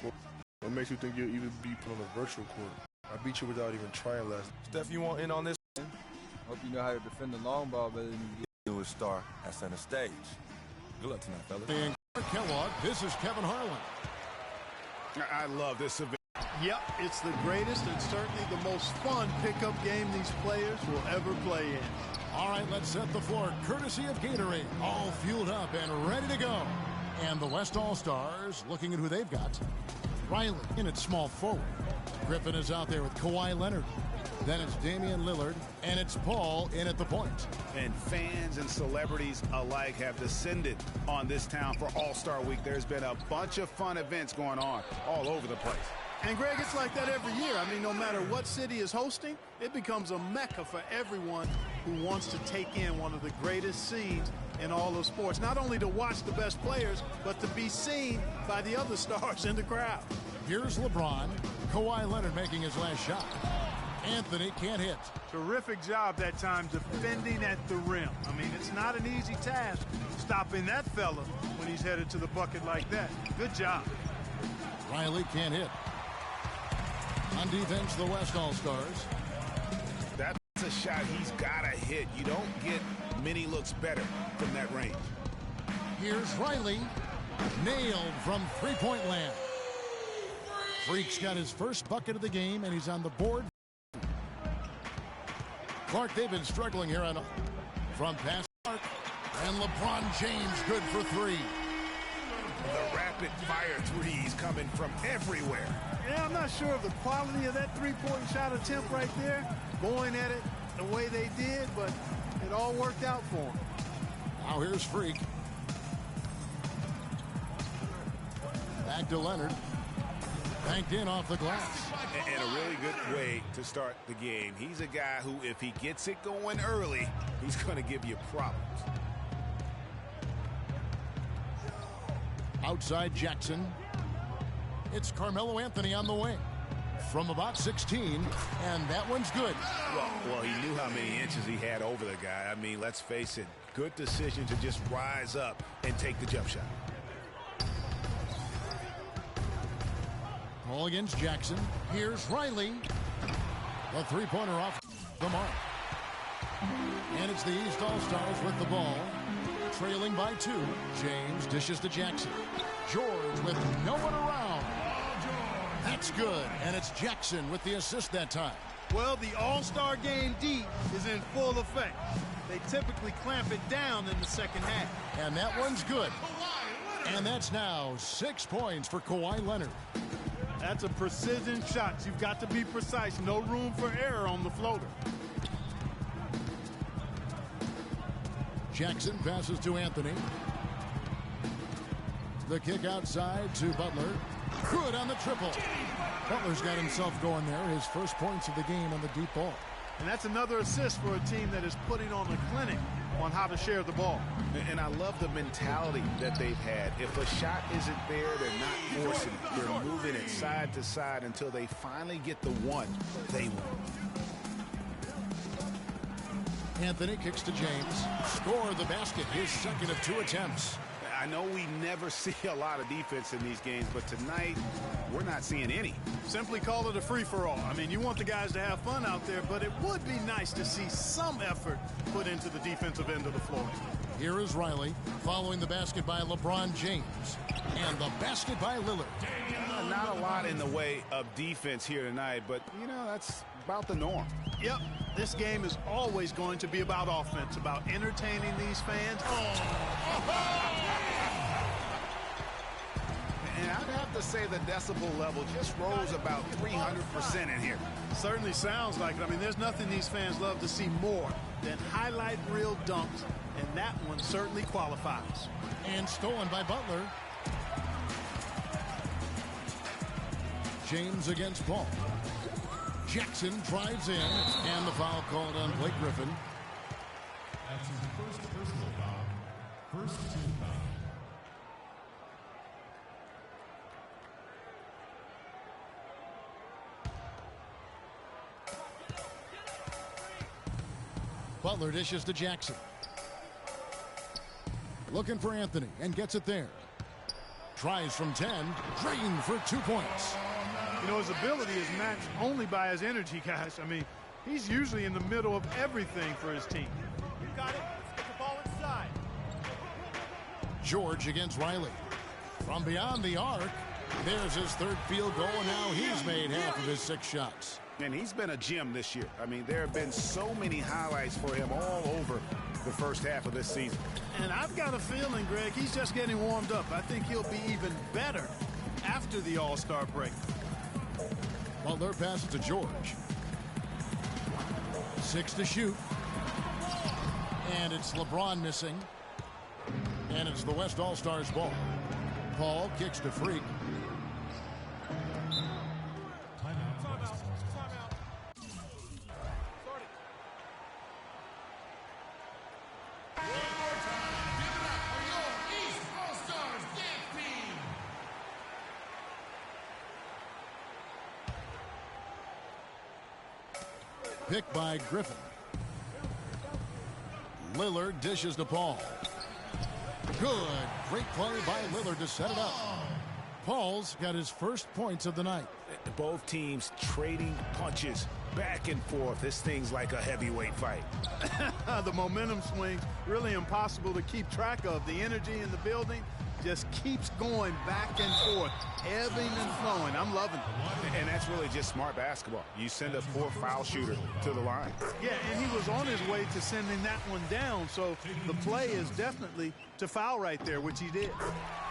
court. What makes you think you'll even be put on a virtual court? I beat you without even trying last. Steph, you want in on this? Hope you know how to defend the long ball better than you do. Newest star at center stage. Good luck tonight, fellas. And Kellogg, this is Kevin Harlan. I love this event. Yep, it's the greatest and certainly the most fun pickup game these players will ever play in. All right, let's set the floor courtesy of Gatorade. All fueled up and ready to go. And the West All-Stars looking at who they've got. Riley in at small forward. Griffin is out there with Kawhi Leonard. Then it's Damian Lillard, and it's Paul in at the point. And fans and celebrities alike have descended on this town for All-Star Week. There's been a bunch of fun events going on all over the place. And, Greg, it's like that every year. I mean, no matter what city is hosting, it becomes a mecca for everyone who wants to take in one of the greatest scenes in all of sports. Not only to watch the best players, but to be seen by the other stars in the crowd. Here's LeBron. Kawhi Leonard making his last shot. Anthony can't hit. Terrific job that time defending at the rim. I mean, it's not an easy task stopping that fella when he's headed to the bucket like that. Good job. Riley can't hit. On defense, the West All-Stars. That's a shot he's got to hit. You don't get many looks better from that range. Here's Riley. Nailed from three-point land. Freak's got his first bucket of the game, and he's on the board. Clark, they've been struggling here on from pass Clark. And LeBron James good for three. The rapid-fire threes coming from everywhere. Yeah, I'm not sure of the quality of that three-point shot attempt right there, going at it the way they did, but it all worked out for them. Now here's Freak. Back to Leonard. Banked in off the glass. And a really good way to start the game. He's a guy who, if he gets it going early, he's going to give you problems. Outside Jackson. It's Carmelo Anthony on the wing. From about 16, and that one's good. Well, he knew how many inches he had over the guy. I mean, let's face it, good decision to just rise up and take the jump shot. Ball against Jackson. Here's Riley. The three-pointer off the mark. And it's the East All-Stars with the ball. Trailing by 2. James dishes to Jackson. George with no one around. That's good. And it's Jackson with the assist that time. Well, the All-Star game D is in full effect. They typically clamp it down in the second half. And that one's good. And that's now 6 points for Kawhi Leonard. That's a precision shot. You've got to be precise. No room for error on the floater. Jackson passes to Anthony. The kick outside to Butler. Good on the triple. Butler's got himself going there. His first points of the game on the deep ball. And that's another assist for a team that is putting on a clinic on how to share the ball. And I love the mentality that they've had. If a shot isn't there, they're not forcing it. They're moving it side to side until they finally get the one they want. Anthony kicks to James. Score the basket. His second of 2 attempts. I know we never see a lot of defense in these games, but tonight we're not seeing any. Simply call it a free-for-all. I mean, you want the guys to have fun out there, but it would be nice to see some effort put into the defensive end of the floor. Here is Riley following the basket by LeBron James. And the basket by Lillard. Not a lot in the way of defense here tonight, but, you know, that's about the norm. Yep, this game is always going to be about offense, about entertaining these fans. And I'd have to say the decibel level just rose about 300% in here. Certainly sounds like it. I mean, there's nothing these fans love to see more than highlight reel dunks, and that one certainly qualifies. And stolen by Butler. James against Paul. Jackson drives in, and the foul called on Blake Griffin. That's his first personal foul. First team foul. Butler dishes to Jackson. Looking for Anthony, and gets it there. Tries from 10. Drained for 2 points. You know, his ability is matched only by his energy, guys. I mean, he's usually in the middle of everything for his team. You got it. Let's get the ball inside. George against Riley. From beyond the arc, there's his third field goal, and now he's made half of his 6 shots. And he's been a gem this year. I mean, there have been so many highlights for him all over the first half of this season. And I've got a feeling, Greg, he's just getting warmed up. I think he'll be even better after the All-Star break. Butler passes to George. 6 to shoot. And it's LeBron missing. And it's the West All-Stars ball. Paul kicks to Freak. Picked by Griffin. Lillard dishes to Paul. Good. Great play by Lillard to set it up. Paul's got his first points of the night. Both teams trading punches back and forth. This thing's like a heavyweight fight. The momentum swings really impossible to keep track of. The energy in the building just keeps going back and forth, ebbing and flowing. I'm loving it. And that's really just smart basketball. You send a poor foul shooter to the line. Yeah, and he was on his way to sending that one down, so the play is definitely to foul right there, which he did.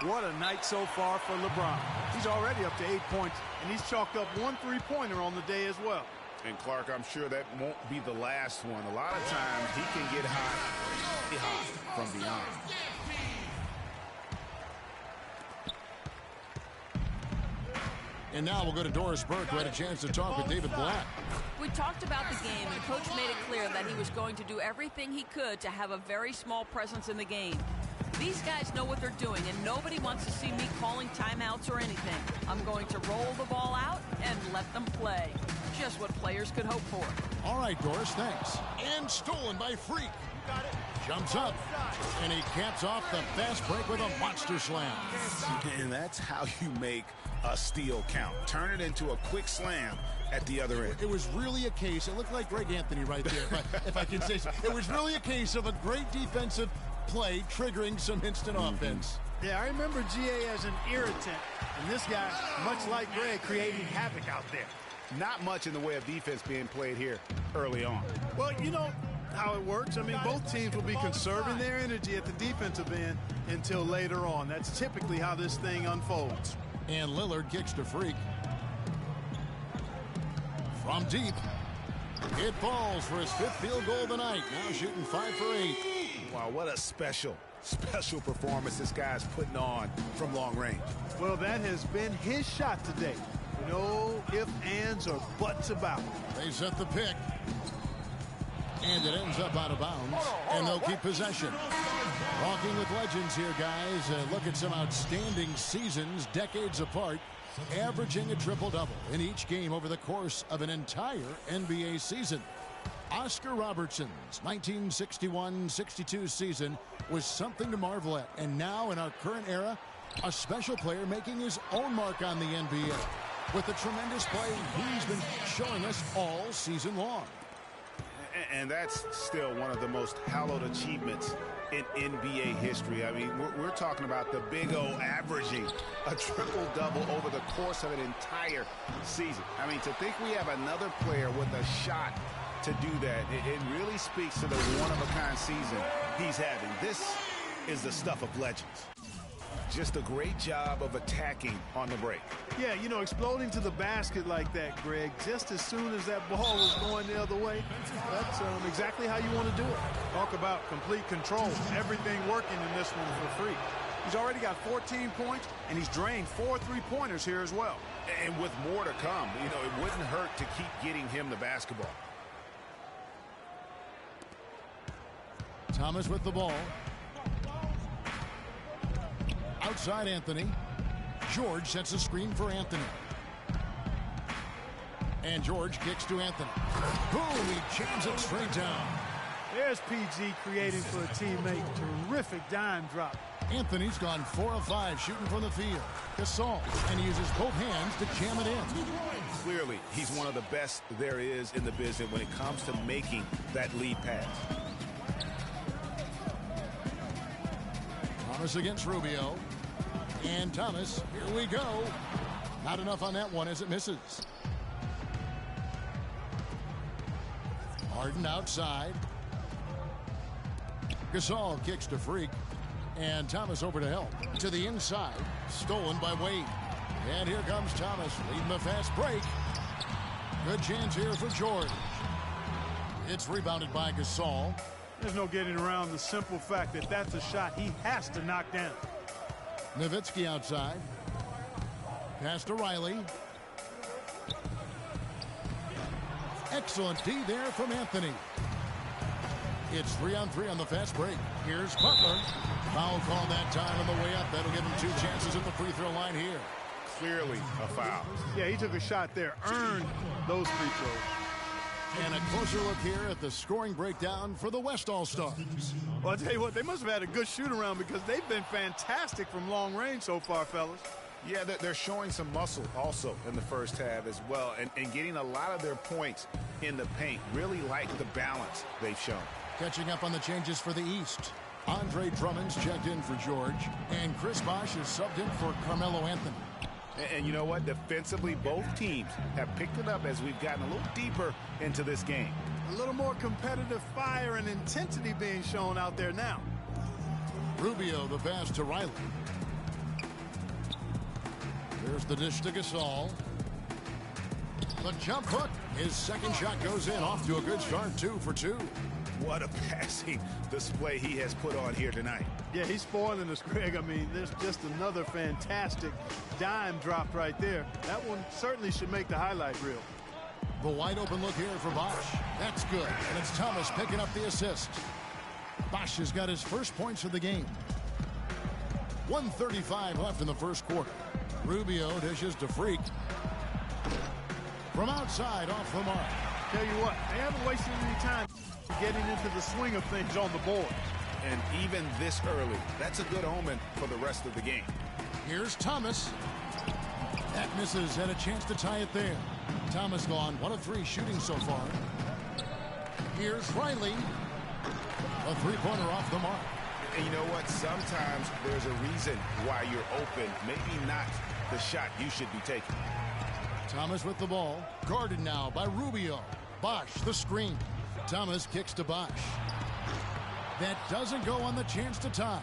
What a night so far for LeBron. He's already up to 8 points, and he's chalked up 1 3-pointer on the day as well. And Clark, I'm sure that won't be the last one. A lot of times he can get hot from beyond. And now we'll go to Doris Burke, who had a chance to talk with David Blatt. We talked about the game, and the coach made it clear that he was going to do everything he could to have a very small presence in the game. These guys know what they're doing, and nobody wants to see me calling timeouts or anything. I'm going to roll the ball out and let them play. Just what players could hope for. All right, Doris, thanks. And stolen by Freak. Got it. Jumps up, and he caps off the fast break with a monster slam. And that's how you make a steal count. Turn it into a quick slam at the other end. It was really a case, it looked like Greg Anthony right there, if I can say so. It was really a case of a great defensive play triggering some instant offense. Yeah, I remember GA as an irritant, and this guy, much like Greg, creating havoc out there. Not much in the way of defense being played here early on. Well, you know how it works. I mean, both teams will be conserving their energy at the defensive end until later on. That's typically how this thing unfolds. And Lillard kicks to Freak. From deep, it falls for his 5th field goal of the night. Now shooting 5 for 8. Wow, what a special performance this guy's putting on from long range. Well, that has been his shot today. No ifs, ands, or buts about it. They set the pick. And it ends up out of bounds. And they'll keep possession. Walking with legends here, guys. Look at some outstanding seasons, decades apart, averaging a triple-double in each game over the course of an entire NBA season. Oscar Robertson's 1961-62 season was something to marvel at. And now, in our current era, a special player making his own mark on the NBA with the tremendous play he's been showing us all season long. And that's still one of the most hallowed achievements in NBA history. I mean, we're talking about the Big O averaging a triple-double over the course of an entire season. I mean, to think we have another player with a shot to do that, it really speaks to the one-of-a-kind season he's having. This is the stuff of legends. Just a great job of attacking on the break. Yeah, you know, exploding to the basket like that, Greg, just as soon as that ball was going the other way, that's exactly how you want to do it. Talk about complete control. Everything working in this one for Freak. He's already got 14 points, and he's drained 4 3-pointers here as well. And with more to come, you know, it wouldn't hurt to keep getting him the basketball. Thomas with the ball. Outside Anthony. George sets a screen for Anthony. And George kicks to Anthony. Boom, he jams it straight down. There's PG creating for a teammate. Terrific dime drop. Anthony's gone 4 of 5 shooting from the field. Gasol, and he uses both hands to jam it in. Clearly, he's one of the best there is in the business when it comes to making that lead pass. Thomas against Rubio. And Thomas, here we go. Not enough on that one as it misses. Harden outside. Gasol kicks to Freak. And Thomas over to help. To the inside. Stolen by Wade. And here comes Thomas leading the fast break. Good chance here for George. It's rebounded by Gasol. There's no getting around the simple fact that that's a shot he has to knock down. Nowitzki outside. Pass to Riley. Excellent D there from Anthony. It's 3-on-3 on the fast break. Here's Butler. Foul call that time on the way up. That'll give him 2 chances at the free throw line here. Clearly a foul. Yeah, he took a shot there, earned those free throws. And a closer look here at the scoring breakdown for the West All-Stars. Well, I'll tell you what, they must have had a good shoot-around because they've been fantastic from long range so far, fellas. Yeah, they're showing some muscle also in the first half as well, and getting a lot of their points in the paint. Really like the balance they've shown. Catching up on the changes for the East. Andre Drummond's checked in for George, and Chris Bosh is subbed in for Carmelo Anthony. And you know what? Defensively, both teams have picked it up as we've gotten a little deeper into this game. A little more competitive fire and intensity being shown out there now. Rubio the pass to Riley. There's the dish to Gasol. The jump hook. His second shot goes in. Off to a good start. 2 for 2. What a passing display he has put on here tonight. Yeah, he's spoiling us, Greg. I mean, there's just another fantastic dime dropped right there. That one certainly should make the highlight reel. The wide open look here for Bosh. That's good. And it's Thomas picking up the assist. Bosh has got his first points of the game. 1:35 left in the first quarter. Rubio dishes to Freak. From outside, off the mark. Tell you what, they haven't wasted any time getting into the swing of things on the board. And even this early, that's a good omen for the rest of the game. Here's Thomas. That misses, and a chance to tie it there. Thomas gone 1 of 3 shooting so far. Here's Riley. A 3-pointer off the mark. And you know what? Sometimes there's a reason why you're open. Maybe not the shot you should be taking. Thomas with the ball. Guarded now by Rubio. Bosh the screen. Thomas kicks to Bosh. That doesn't go on the chance to tie.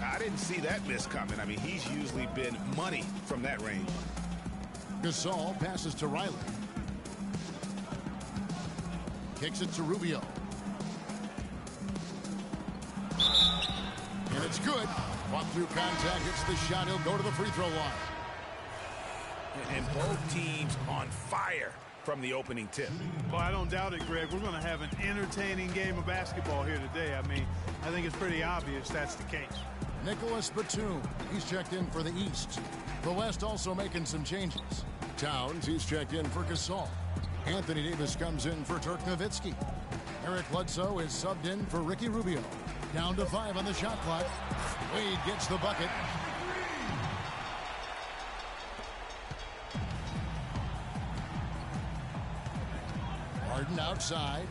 I didn't see that miss coming. I mean, he's usually been money from that range. Gasol passes to Riley. Kicks it to Rubio. And it's good. Walk through contact, hits the shot. He'll go to the free throw line. And both teams on fire from the opening tip. Well, I don't doubt it, Greg. We're going to have an entertaining game of basketball here today. I mean, I think it's pretty obvious that's the case. Nicholas Batum, he's checked in for the East. The West also making some changes. Towns, he's checked in for Gasol. Anthony Davis comes in for Dirk Nowitzki. Eric Bledsoe is subbed in for Ricky Rubio. Down to 5 on the shot clock. Wade gets the bucket. Harden outside.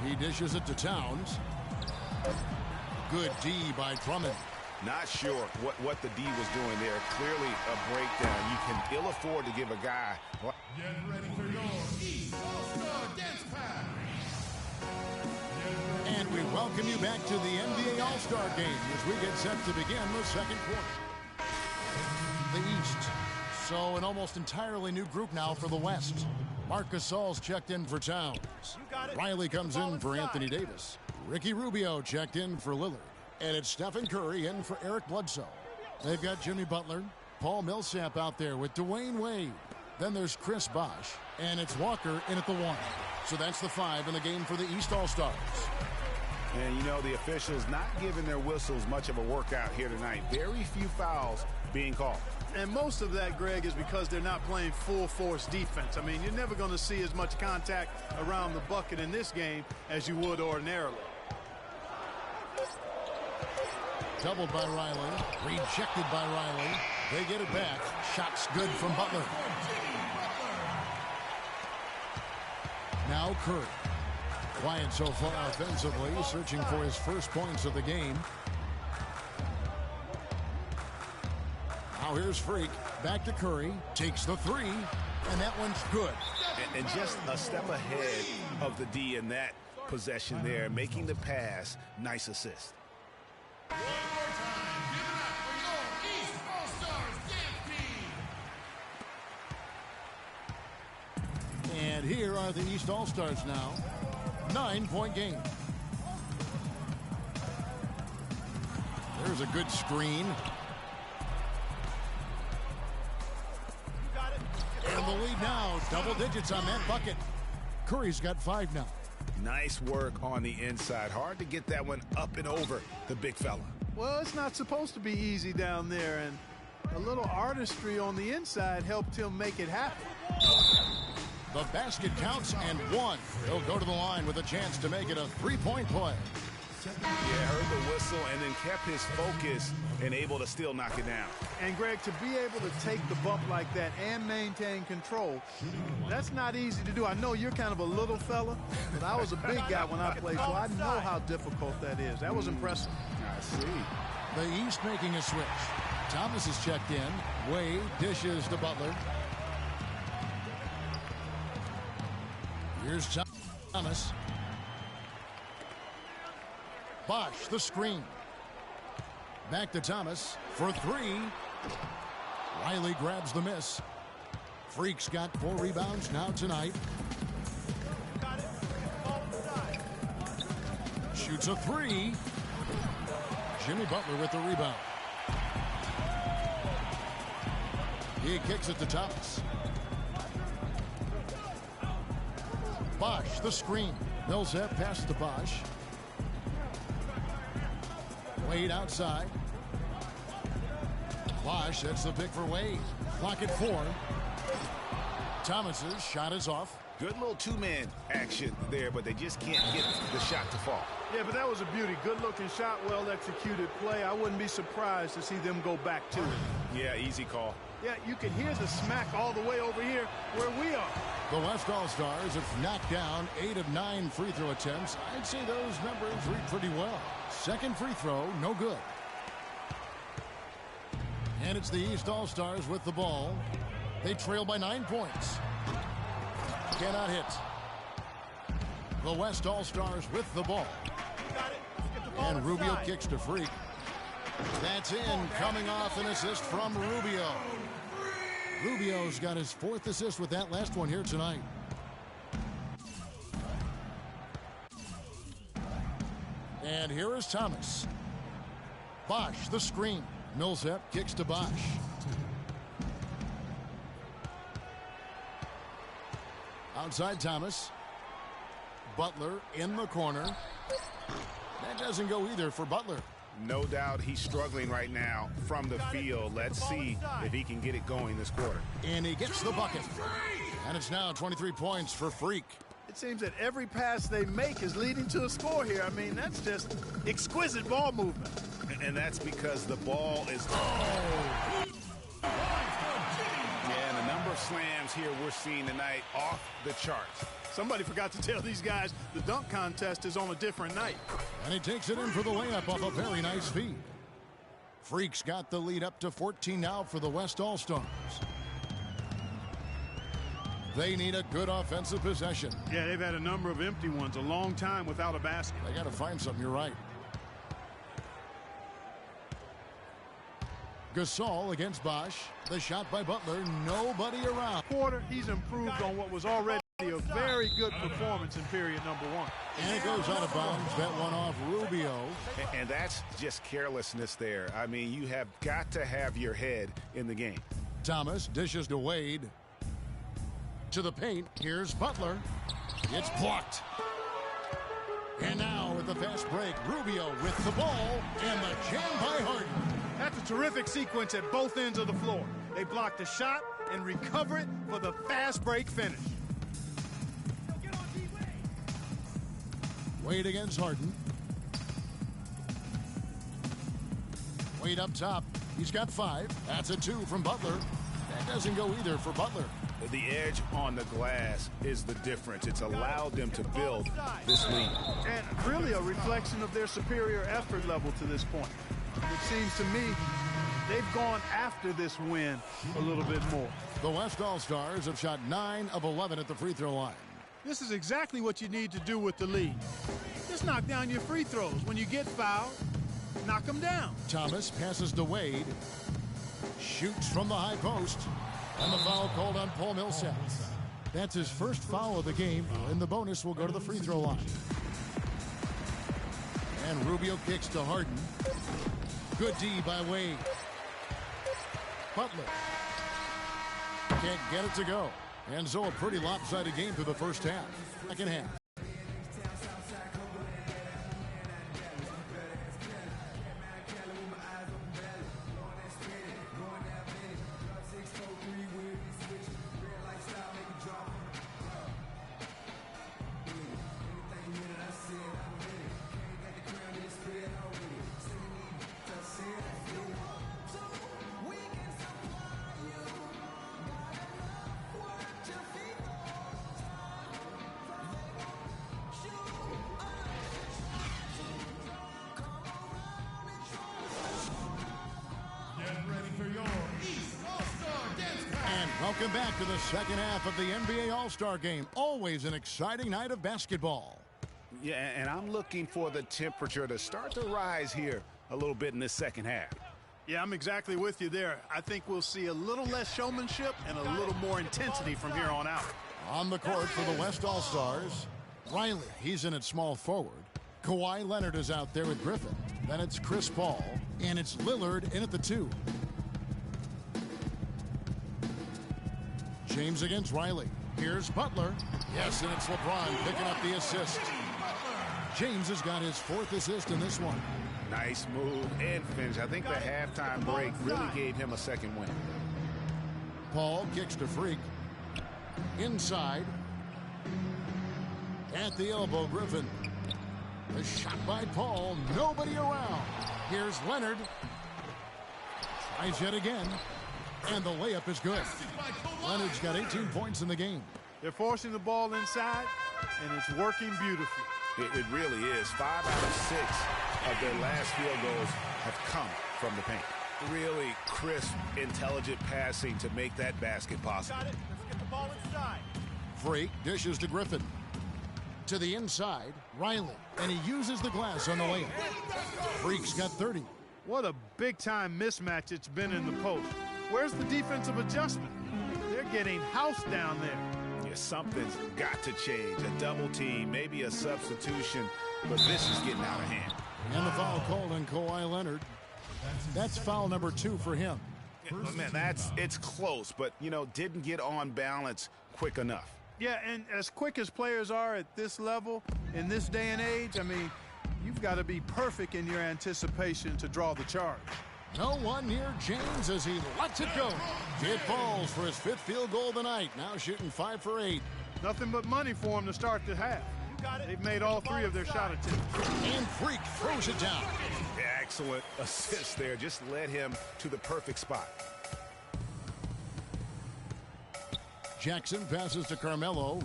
He dishes it to Towns. Good D by Drummond. Not sure what the D was doing there. Clearly a breakdown. You can ill afford to give a guy. Get ready for your East All-Star Dance Pass. And we welcome you back to the NBA All-Star Game as we get set to begin the second quarter. The East. So an almost entirely new group now for the West. Marc Gasol's checked in for Towns. Riley comes in for Anthony Davis. Ricky Rubio checked in for Lillard. And it's Stephen Curry in for Eric Bledsoe. They've got Jimmy Butler, Paul Millsap out there with Dwayne Wade. Then there's Chris Bosh, and it's Walker in at the 1. So that's the 5 in the game for the East All-Stars. And, you know, the officials not giving their whistles much of a workout here tonight. Very few fouls being called. And most of that, Greg, is because they're not playing full-force defense. I mean, you're never going to see as much contact around the bucket in this game as you would ordinarily. doubled by Riley. Rejected by Riley. They get it back. Shot's good from Butler. Now Curry. Quiet so far offensively, searching for his first points of the game. Now here's Freak. Back to Curry. Takes the three. And that one's good. And just a step ahead of the D in that possession there, making the pass. Nice assist. And here are the East All-Stars now. 9-point game. There's a good screen. And the lead now, double digits on that bucket. Curry's got 5 now. Nice work on the inside. Hard to get that one up and over the big fella. Well, it's not supposed to be easy down there, and a little artistry on the inside helped him make it happen. The basket counts and one. He'll go to the line with a chance to make it a 3-point play. Yeah, heard the whistle and then kept his focus and able to still knock it down. And, Greg, to be able to take the bump like that and maintain control, that's not easy to do. I know you're kind of a little fella, but I was a big guy when I played, so I know how difficult that is. That was impressive. I see. The East making a switch. Thomas is checked in. Wade dishes to Butler. Here's Thomas. Bosch, the screen. Back to Thomas for 3. Riley grabs the miss. Freak's got 4 rebounds now tonight. Shoots a 3. Jimmy Butler with the rebound. He kicks it to Thomas. Bosch, the screen. Millsap passes to Bosch. Wade outside. Bosch, that's the pick for Wade. Clock at 4. Thomas's shot is off. Good little two-man action there, but they just can't get the shot to fall. Yeah, but that was a beauty. Good-looking shot, well-executed play. I wouldn't be surprised to see them go back to it. Yeah, easy call. Yeah, you can hear the smack all the way over here where we are. The West All-Stars have knocked down 8 of 9 free throw attempts. I'd say those numbers read pretty well. Second free throw, no good. And it's the East All-Stars with the ball. They trail by 9 points. Cannot hit. The West All-Stars with the ball. And Rubio kicks to Freak. That's in, coming off an assist from Rubio. Rubio's got his 4th assist with that last one here tonight. And here is Thomas. Bosch, the screen. Millsap kicks to Bosch. Outside Thomas. Butler in the corner. That doesn't go either for Butler. No doubt he's struggling right now from the field. Let's see if he can get it going this quarter. And he gets the bucket. And it's now 23 points for Freak. It seems that every pass they make is leading to a score here. I mean, that's just exquisite ball movement. And that's because the ball is... Yeah, and the number of slams here we're seeing tonight off the charts. Somebody forgot to tell these guys the dunk contest is on a different night. And he takes it in for the layup off a very nice feed. Freak's got the lead up to 14 now for the West All-Stars. They need a good offensive possession. Yeah, they've had a number of empty ones, a long time without a basket. They got to find something, you're right. Gasol against Bosch. The shot by Butler, nobody around. Porter, he's improved on what was already a very good performance in period number 1. And it goes out of bounds. That one off Rubio. And that's just carelessness there. I mean, you have got to have your head in the game. Thomas dishes to Wade. To the paint. Here's Butler. It's blocked. And now with the fast break, Rubio with the ball and the jam by Harden. That's a terrific sequence at both ends of the floor. They block the shot and recover it for the fast break finish. Wade against Harden. Wade up top. He's got 5. That's a 2 from Butler. That doesn't go either for Butler. The edge on the glass is the difference. It's allowed them to build this lead. And really a reflection of their superior effort level to this point. It seems to me they've gone after this win a little bit more. The West All-Stars have shot 9 of 11 at the free throw line. This is exactly what you need to do with the lead. Just knock down your free throws. When you get fouled, knock them down. Thomas passes to Wade. Shoots from the high post. And the foul called on Paul Millsap. That's his first foul of the game, and the bonus will go to the free throw line. And Rubio kicks to Harden. Good D by Wade. Butler can't get it to go. And so a pretty lopsided game through the first half. Second half. Welcome back to the second half of the NBA All-Star Game. Always an exciting night of basketball. Yeah, and I'm looking for the temperature to start to rise here a little bit in this second half. Yeah, I'm exactly with you there. I think we'll see a little less showmanship and a little more intensity from here on out. On the court for the West All-Stars, Riley, he's in at small forward. Kawhi Leonard is out there with Griffin. Then it's Chris Paul, and it's Lillard in at the 2. James against Riley. Here's Butler. Yes, and it's LeBron picking up the assist. James has got his 4th assist in this one. Nice move and finish. I think the halftime break really gave him a second win. Paul kicks to Freak. Inside. At the elbow, Griffin. A shot by Paul. Nobody around. Here's Leonard. Tries yet again. And the layup is good. Leonard's got 18 points in the game. They're forcing the ball inside, and it's working beautifully. It really is. 5 out of 6 of their last field goals have come from the paint. Really crisp, intelligent passing to make that basket possible. Got it. Let's get the ball inside. Freak dishes to Griffin. To the inside, Riley. And he uses the glass on the layup. Freak's got 30. What a big-time mismatch it's been in the post. Where's the defensive adjustment? They're getting housed down there. Yeah, something's got to change. A double team, maybe a substitution, but this is getting out of hand. And the foul called on Kawhi Leonard. That's foul number 2 for him. Yeah, man, it's close, but, you know, didn't get on balance quick enough. Yeah, and as quick as players are at this level, in this day and age, I mean, you've got to be perfect in your anticipation to draw the charge. No one near James as he lets it go. It falls for his 5th field goal of the night. Now shooting 5 for 8. Nothing but money for him to start the half. They've made all 3 of their shot attempts. And Freak throws it down. Excellent assist there. Just led him to the perfect spot. Jackson passes to Carmelo.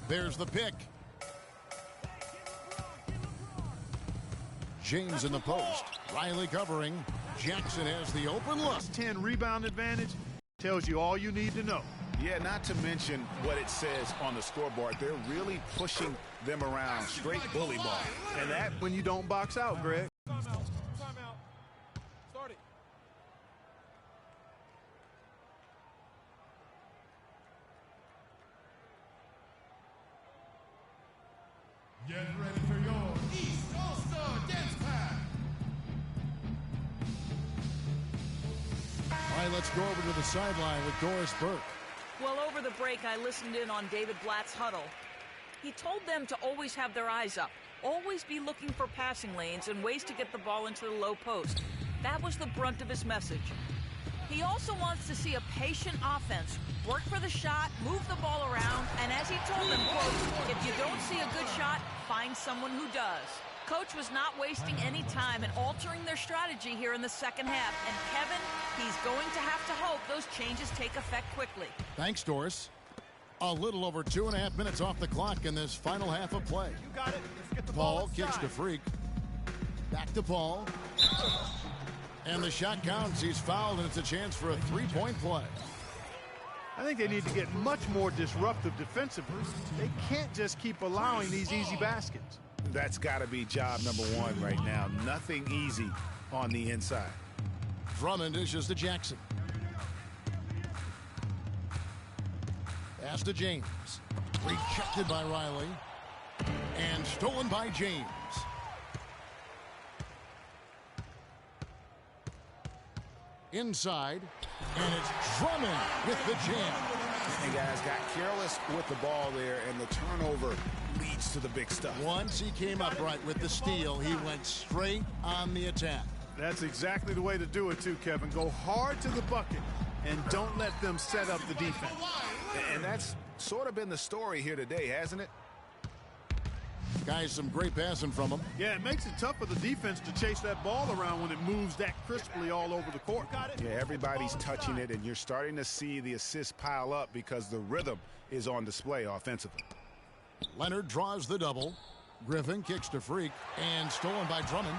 There's the pick. James in the post. Riley covering. Jackson has the open look. 10 rebound advantage tells you all you need to know. Yeah, not to mention what it says on the scoreboard. They're really pushing them around. Straight bully ball. And that when you don't box out, Greg. Timeout. Start it. Get ready for your East All-Star Dance Pack. All right, let's go over to the sideline with Doris Burke. Well, over the break, I listened in on David Blatt's huddle. He told them to always have their eyes up, always be looking for passing lanes and ways to get the ball into the low post. That was the brunt of his message. He also wants to see a patient offense, work for the shot, move the ball around, and as he told them, quote, if you don't see a good shot, find someone who does. Coach was not wasting any time in altering their strategy here in the second half. And Kevin, he's going to have to hope those changes take effect quickly. Thanks, Doris. A little over 2.5 minutes off the clock in this final half of play. You got it. Let's get the ball Paul kicks to Freak. Back to Paul. And the shot counts. He's fouled, and it's a chance for a three-point play. I think they need to get much more disruptive defensively. They can't just keep allowing these easy baskets. That's got to be job number one right now. Nothing easy on the inside. Drummond dishes to Jackson. Pass to James. Rejected by Riley. And stolen by James. Inside. And it's Drummond with the jam. And guys got careless with the ball there, and the turnover leads to the big stuff. Once he came upright with the steal, he went straight on the attack. That's exactly the way to do it, too, Kevin. Go hard to the bucket and don't let them set up the defense. And that's sort of been the story here today, hasn't it? Guys, some great passing from him. Yeah, it makes it tough for the defense to chase that ball around when it moves that crisply all over the court. Yeah, everybody's touching it, and you're starting to see the assists pile up because the rhythm is on display offensively. Leonard draws the double. Griffin kicks to Freak, and stolen by Drummond.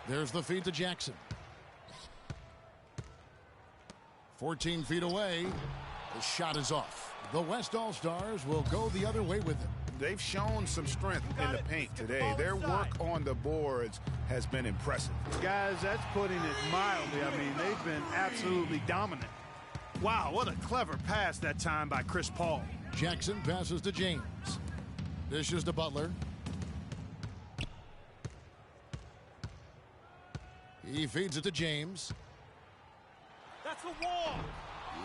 There's the feed to Jackson. 14 feet away. The shot is off. The West All-Stars will go the other way with him. They've shown some strength in the paint today. Their work on the boards has been impressive. Guys, that's putting it mildly. I mean, they've been absolutely dominant. Wow, what a clever pass that time by Chris Paul. Jackson passes to James. Dishes to Butler. He feeds it to James. That's a wall.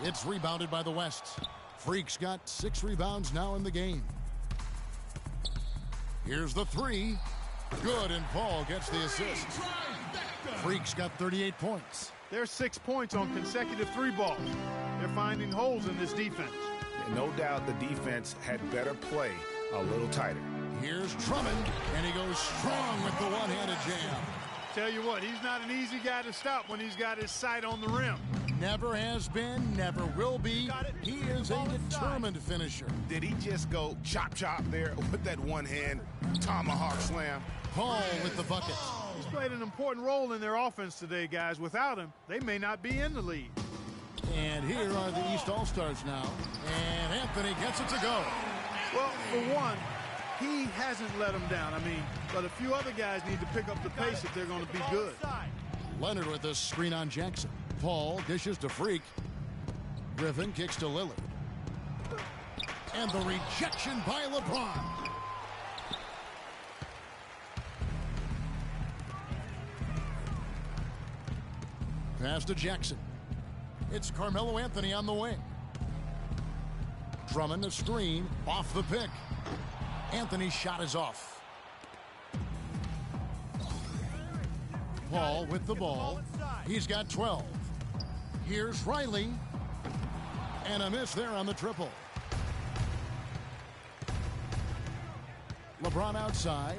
It's rebounded by the West. Freak's got 6 rebounds now in the game. Here's the three. Good, and Paul gets the assist. Freak's got 38 points. There's 6 points on consecutive three balls. They're finding holes in this defense. And no doubt the defense had better play a little tighter. Here's Drummond, and he goes strong with the one-handed jam. Tell you what, he's not an easy guy to stop when he's got his sight on the rim. Never has been, never will be. He is a determined finisher. Did he just go chop there with that one-hand tomahawk slam? Paul with the bucket. He's played an important role in their offense today, guys. Without him, they may not be in the lead. And here are the East All-Stars now. And Anthony gets it to go. Well, for one, he hasn't let them down. I mean, but a few other guys need to pick up the pace if they're going to be good. Leonard with a screen on Jackson. Paul dishes to Freak. Griffin kicks to Lillard. And the rejection by LeBron. Pass to Jackson. It's Carmelo Anthony on the wing. Drummond a screen off the pick. Anthony's shot is off. Paul with the ball. He's got 12. Here's Riley. And a miss there on the triple. LeBron outside.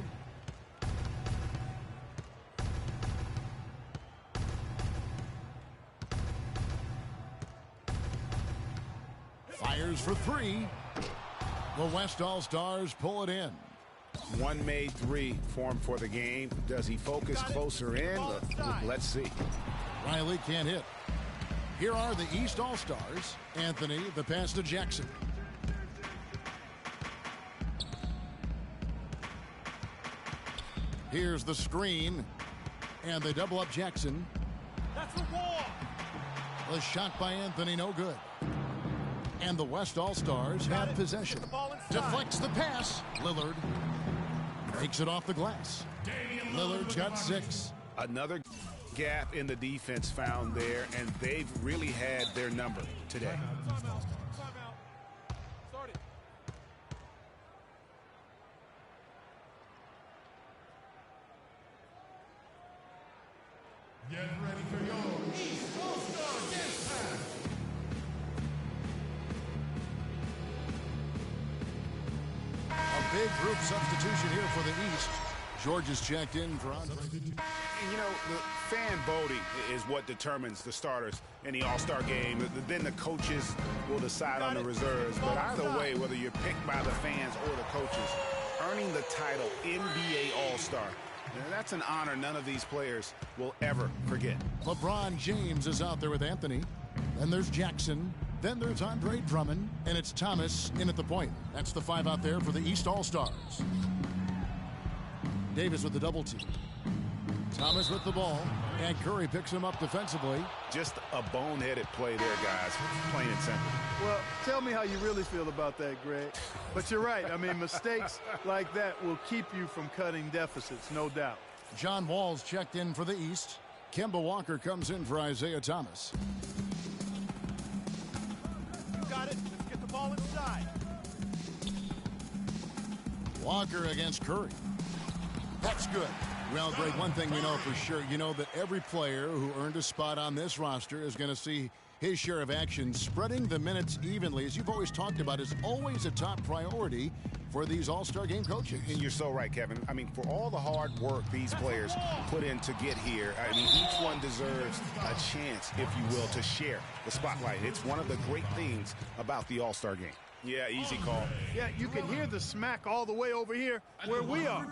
Fires for three. The West All-Stars pull it in. One made three for him for the game. Does he focus closer in? Let's see. Riley can't hit. Here are the East All-Stars. Anthony, the pass to Jackson. Here's the screen. And they double up Jackson. That's a wall. The shot by Anthony, no good. And the West All-Stars have possession. Deflects the pass. Lillard takes it off the glass. Lillard's got 6. Another gap in the defense found there, and they've really had their number today. Timeout. Start it. Get ready for your East All-Star Dance Pass. A big group substitution here for the East. George is checked in for Andre. You know, the fan voting is what determines the starters in the All-Star game. Then the coaches will decide on the reserves. But either way, whether you're picked by the fans or the coaches, earning the title NBA All-Star, that's an honor none of these players will ever forget. LeBron James is out there with Anthony. Then there's Jackson. Then there's Andre Drummond. And it's Thomas in at the point. That's the 5 out there for the East All-Stars. Davis with the double team. Thomas with the ball. And Curry picks him up defensively. Just a boneheaded play there, guys. Plain and simple. Well, tell me how you really feel about that, Greg. But you're right. I mean, mistakes like that will keep you from cutting deficits, no doubt. John Wall's checked in for the East. Kemba Walker comes in for Isaiah Thomas. You got it. Let's get the ball inside. Walker against Curry. That's good. Well, Greg, one thing we know for sure, you know that every player who earned a spot on this roster is going to see his share of action. Spreading the minutes evenly, as you've always talked about, is always a top priority for these All-Star game coaches. And you're so right, Kevin. I mean, for all the hard work these players put in to get here, I mean, each one deserves a chance, if you will, to share the spotlight. It's one of the great things about the All-Star game. Yeah, easy call. Yeah, you can hear the smack all the way over here where we are.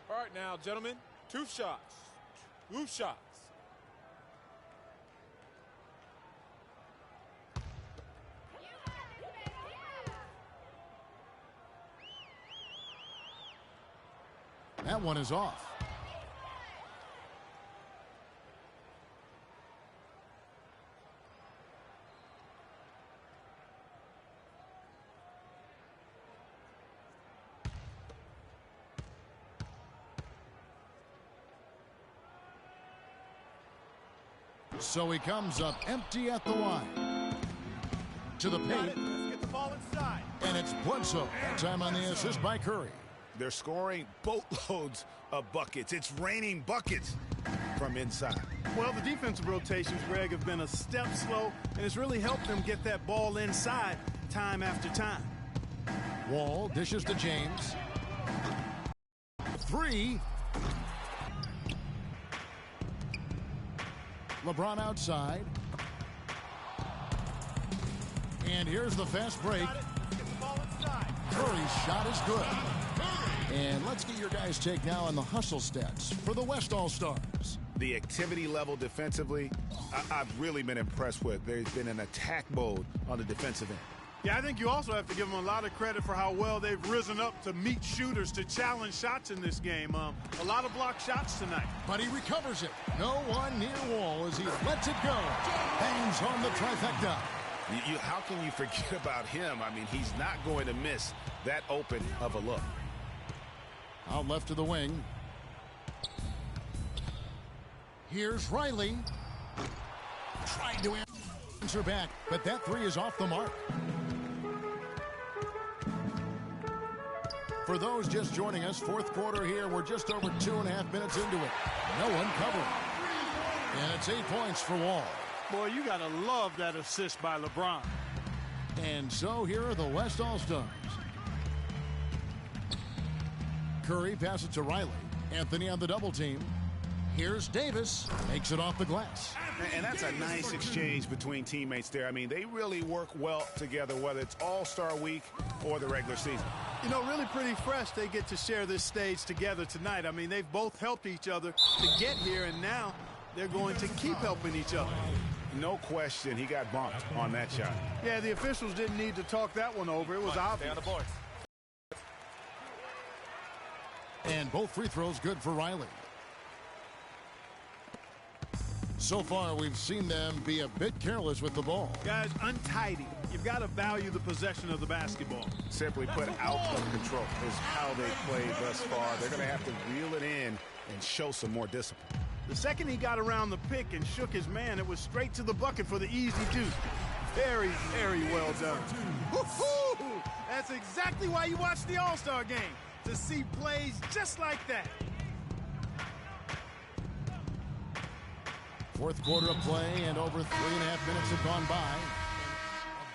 All right, now, gentlemen, 2 shots. 2 shots. That one is off. So he comes up empty at the line. To the paint. Let's get the ball inside. And it's Bledsoe. That time on the assist by Curry. They're scoring boatloads of buckets. It's raining buckets from inside. Well, the defensive rotations, Greg, have been a step slow, and it's really helped them get that ball inside time after time. Wall dishes to James. 3. LeBron outside. And here's the fast break. Curry's shot is good. And let's get your guys' take now on the hustle stats for the West All-Stars. The activity level defensively, I've really been impressed with. There's been an attack mode on the defensive end. Yeah, I think you also have to give them a lot of credit for how well they've risen up to meet shooters to challenge shots in this game. A lot of blocked shots tonight. But he recovers it. No one near Wall as he lets it go. Bangs home the trifecta. How can you forget about him? I mean, he's not going to miss that open of a look. Out left to the wing. Here's Riley. Trying to answer back, but that 3 is off the mark. For those just joining us, 4th quarter here. We're just over 2.5 minutes into it. No one covering. And it's 8 points for Wall. Boy, you got to love that assist by LeBron. And so here are the West All-Stars. Curry passes to Riley. Anthony on the double team. Here's Davis. Makes it off the glass. And that's a nice exchange between teammates there. I mean, they really work well together, whether it's All-Star Week or the regular season. You know, really pretty fresh they get to share this stage together tonight. I mean, they've both helped each other to get here, and now they're going to keep helping each other. No question he got bumped on that shot. Yeah, the officials didn't need to talk that one over. It was obvious. Stay on the board. And both free throws good for Riley. So far, we've seen them be a bit careless with the ball. Guys, untidy. You've got to value the possession of the basketball. Simply put, out of control is how they played thus far. They're going to have to reel it in and show some more discipline. The second he got around the pick and shook his man, it was straight to the bucket for the easy deuce. Very, very well done. Woo-hoo! That's exactly why you watch the All-Star game, to see plays just like that. Fourth quarter of play, and over 3.5 minutes have gone by.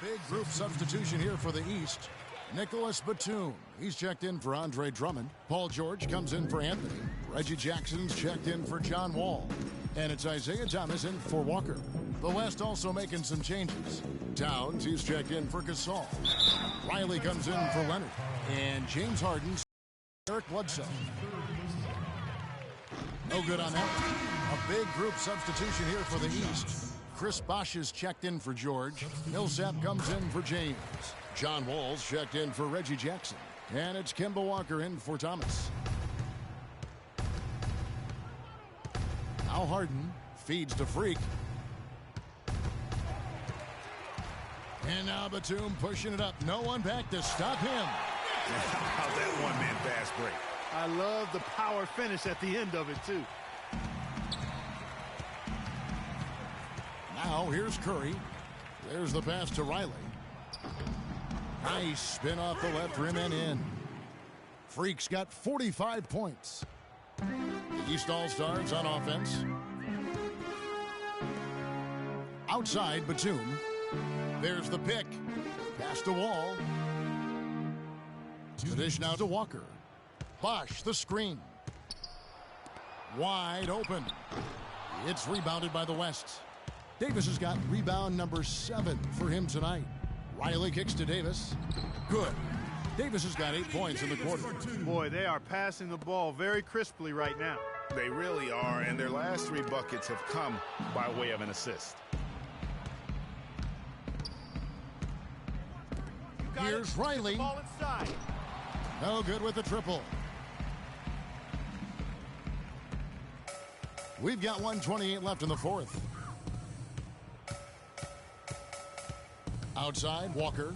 A big group substitution here for the East. Nicholas Batum, he's checked in for Andre Drummond. Paul George comes in for Anthony. Reggie Jackson's checked in for John Wall. And it's Isaiah Thomas in for Walker. The West also making some changes. Towns, he's checked in for Gasol. Riley comes in for Leonard. And James Harden, Eric Bledsoe. No good on that one. A big group substitution here for the East. Chris Bosh is checked in for George. Millsap comes in for James. John Wall's checked in for Reggie Jackson. And it's Kemba Walker in for Thomas. Now Harden feeds to Freak. And now Batum pushing it up. No one back to stop him. How's that one-man fast break? I love the power finish at the end of it, too. Now here's Curry. There's the pass to Riley. Nice spin off the left rim and in. Freak's got 45 points. The East All-Stars on offense. Outside Batum. There's the pick. Pass to Wall. The dish now to Walker. Bosh the screen. Wide open. It's rebounded by the West. Davis has got rebound number 7 for him tonight. Riley kicks to Davis. Good. Davis has got 8 points in the quarter. Boy, they are passing the ball very crisply right now. They really are, and their last 3 buckets have come by way of an assist. Here's Riley. No good with the triple. We've got 1:28 left in the fourth. Outside, Walker.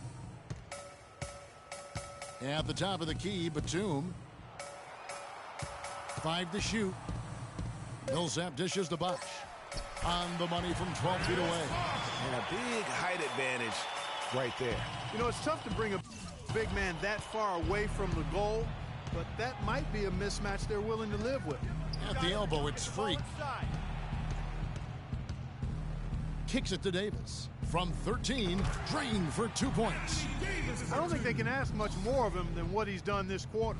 At the top of the key, Batum. 5 to shoot. Millsap dishes to Bosh. On the money from 12 feet away. And a big height advantage right there. You know, it's tough to bring a big man that far away from the goal, but that might be a mismatch they're willing to live with. At the elbow, it's Freak. Kicks it to Davis. From 13, drained for 2 points. I don't think they can ask much more of him than what he's done this quarter.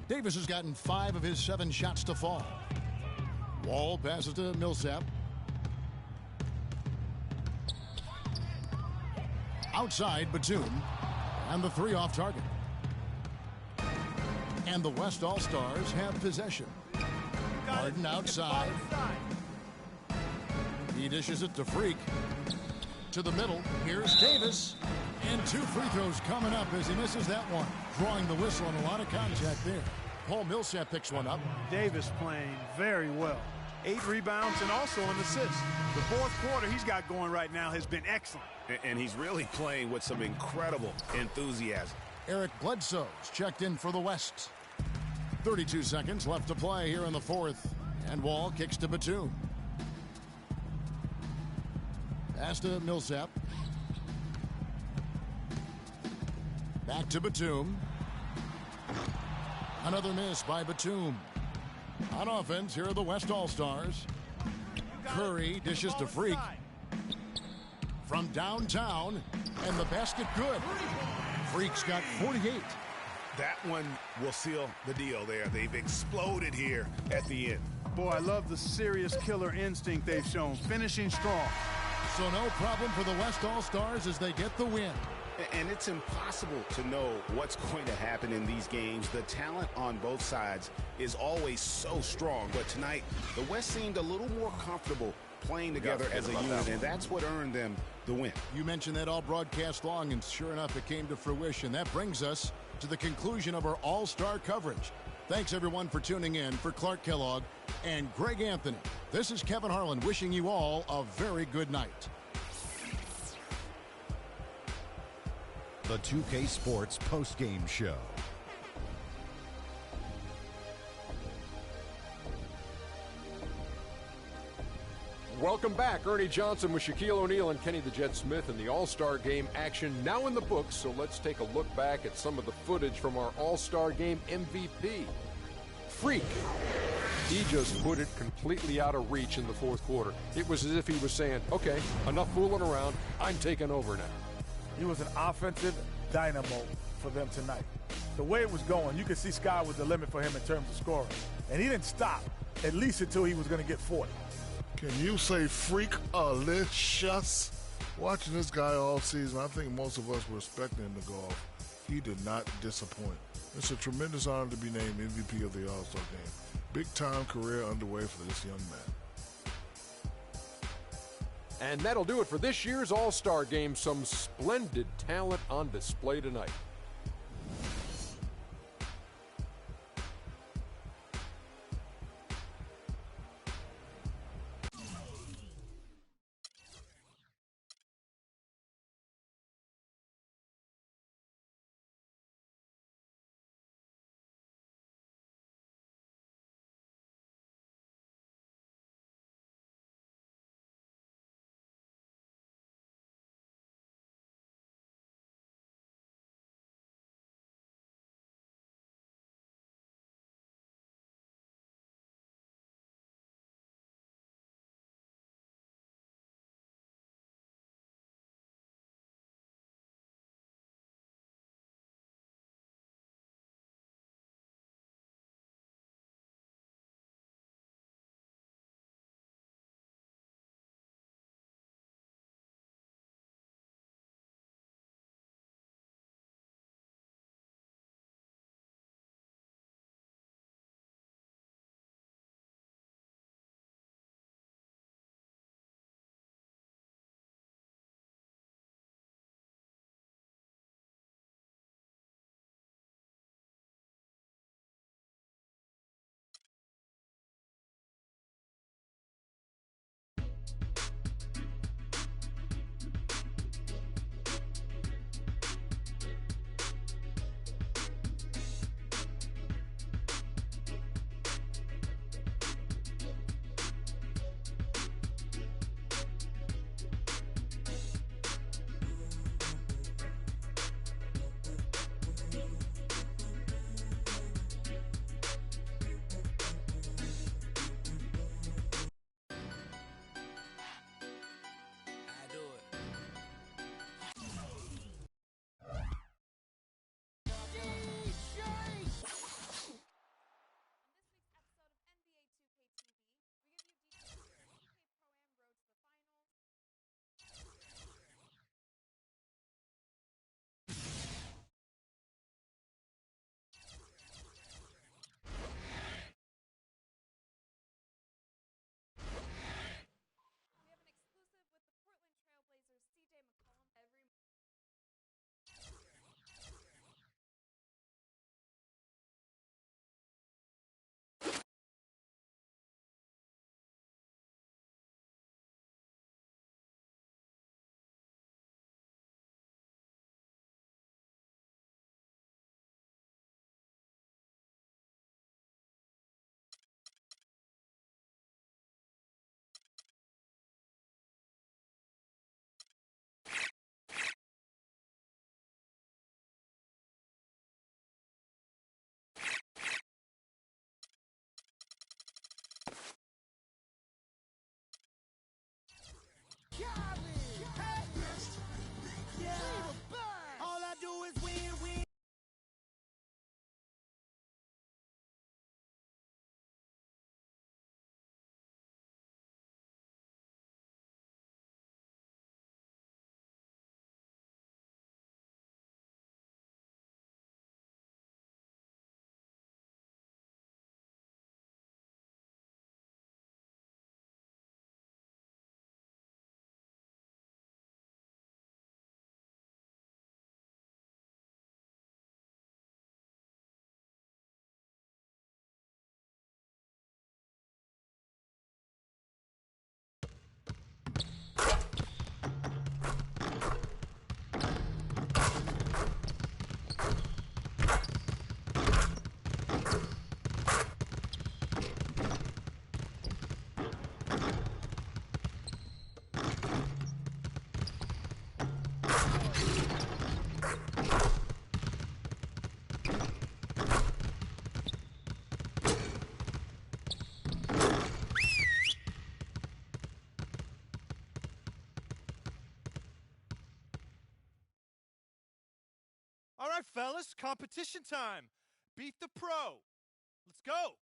Davis has gotten 5 of his 7 shots to fall. Wall passes to Millsap. Outside, Batum. And the 3 off target. And the West All-Stars have possession. Harden outside. He dishes it to Freak. To the middle. Here's Davis. And 2 free throws coming up as he misses that one. Drawing the whistle and a lot of contact there. Paul Millsap picks one up. Davis playing very well. 8 rebounds and also an assist. The fourth quarter he's got going right now has been excellent. And he's really playing with some incredible enthusiasm. Eric Bledsoe's checked in for the West. 32 seconds left to play here in the fourth. And Wall kicks to Batum. Pass to Millsap. Back to Batum. Another miss by Batum. On offense, here are the West All-Stars. Curry dishes to Freak. From downtown, and the basket good. Freak's got 48. That one will seal the deal there. They've exploded here at the end. Boy, I love the serious killer instinct they've shown, finishing strong. So no problem for the West All-Stars as they get the win. And it's impossible to know what's going to happen in these games. The talent on both sides is always so strong. But tonight, the West seemed a little more comfortable playing together as a unit, and that's what earned them the win. You mentioned that all broadcast long, and sure enough, it came to fruition. That brings us to the conclusion of our All-Star coverage. Thanks, everyone, for tuning in. For Clark Kellogg and Greg Anthony, this is Kevin Harlan wishing you all a very good night. The 2K Sports postgame show. Welcome back. Ernie Johnson with Shaquille O'Neal and Kenny the Jet Smith in the All-Star Game action now in the books. So let's take a look back at some of the footage from our All-Star Game MVP. Freak He just put it completely out of reach in the fourth quarter. It was as if he was saying, okay, enough fooling around. I'm taking over now. He was an offensive dynamo for them tonight. The way it was going, you could see sky was the limit for him in terms of scoring. And he didn't stop, at least until he was going to get 40. Can you say freak-alicious? Watching this guy all season, I think most of us were expecting him to go off. He did not disappoint. It's a tremendous honor to be named MVP of the All-Star Game. Big-time career underway for this young man. And that'll do it for this year's All-Star Game. Some splendid talent on display tonight. All right, fellas, competition time. Beat the pro. Let's go.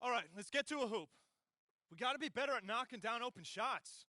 All right, let's get to a hoop. We got to be better at knocking down open shots.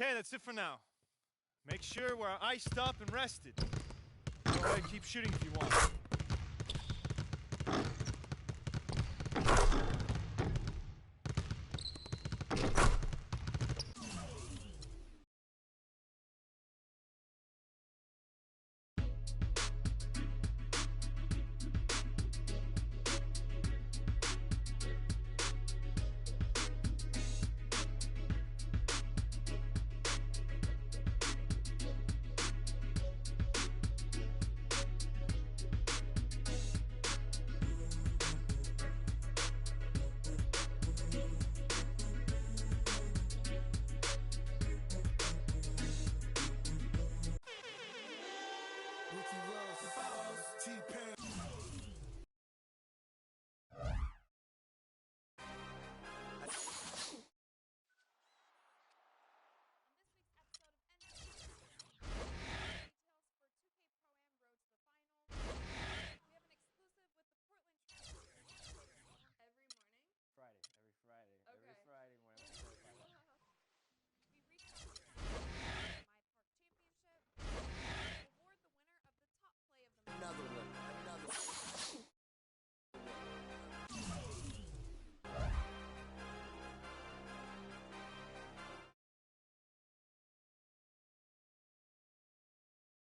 Okay, that's it for now. Make sure we're iced up and rested. Go ahead, keep shooting if you want.